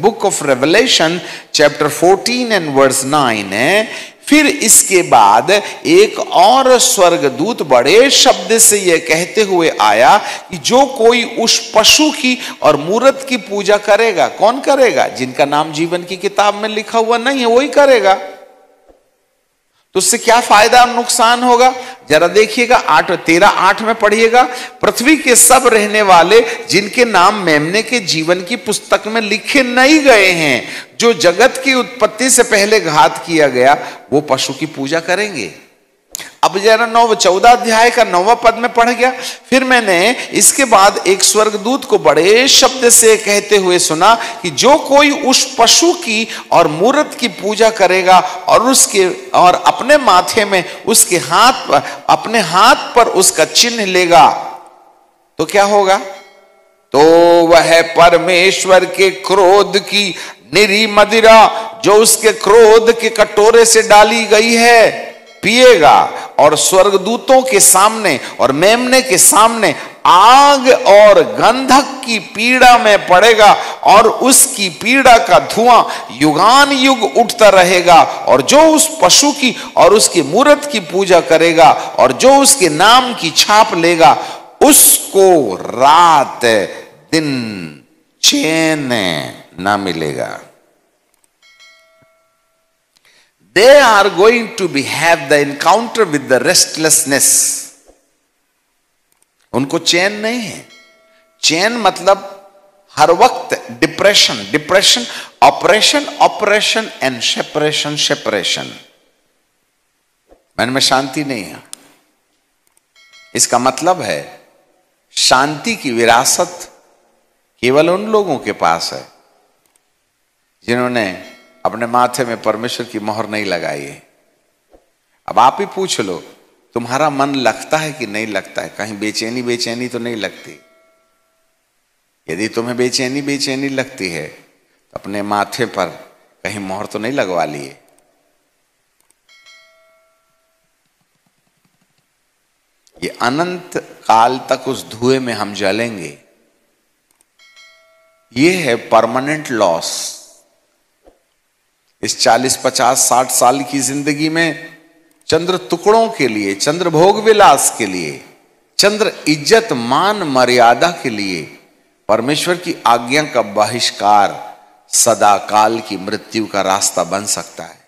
Book of Revelation chapter 14 and verse 9 है, फिर इसके बाद एक और स्वर्गदूत बड़े शब्द से यह कहते हुए आया कि जो कोई उस पशु की और मूरत की पूजा करेगा, कौन करेगा? जिनका नाम जीवन की किताब में लिखा हुआ नहीं है वही करेगा। तो उससे क्या फायदा और नुकसान होगा? जरा देखिएगा 13:8 में पढ़िएगा। पृथ्वी के सब रहने वाले जिनके नाम मेमने के जीवन की पुस्तक में लिखे नहीं गए हैं, जो जगत की उत्पत्ति से पहले घात किया गया, वो पशु की पूजा करेंगे। अब जरा 14 अध्याय का 9वां पद में पढ़ गया। फिर मैंने इसके बाद एक स्वर्गदूत को बड़े शब्द से कहते हुए सुना कि जो कोई उस पशु की और मूरत की पूजा करेगा और अपने माथे में अपने हाथ पर उसका चिन्ह लेगा, तो क्या होगा? तो वह परमेश्वर के क्रोध की निरी मदिरा जो उसके क्रोध के कटोरे से डाली गई है पिएगा, और स्वर्गदूतों के सामने और मेमने के सामने आग और गंधक की पीड़ा में पड़ेगा, और उसकी पीड़ा का धुआं युगान युग उठता रहेगा। और जो उस पशु की और उसकी मूरत की पूजा करेगा और जो उसके नाम की छाप लेगा, उसको रात दिन चैन ना मिलेगा। They are going to have the encounter with the restlessness. उनको चैन नहीं है। चैन मतलब हर वक्त डिप्रेशन, ऑपरेशन एंड सेपरेशन। मन में शांति नहीं है। इसका मतलब है शांति की विरासत केवल उन लोगों के पास है जिन्होंने अपने माथे में परमेश्वर की मोहर नहीं लगाई है। अब आप ही पूछ लो, तुम्हारा मन लगता है कि नहीं लगता है? कहीं बेचैनी तो नहीं लगती? यदि तुम्हें बेचैनी लगती है तो अपने माथे पर कहीं मोहर तो नहीं लगवा लिए? ये अनंत काल तक उस धुएं में हम जलेंगे। ये है परमानेंट लॉस। इस 40, 50, 60 साल की जिंदगी में चंद्र टुकड़ों के लिए, चंद्र भोग विलास के लिए, चंद्र इज्जत मान मर्यादा के लिए परमेश्वर की आज्ञा का बहिष्कार सदा काल की मृत्यु का रास्ता बन सकता है।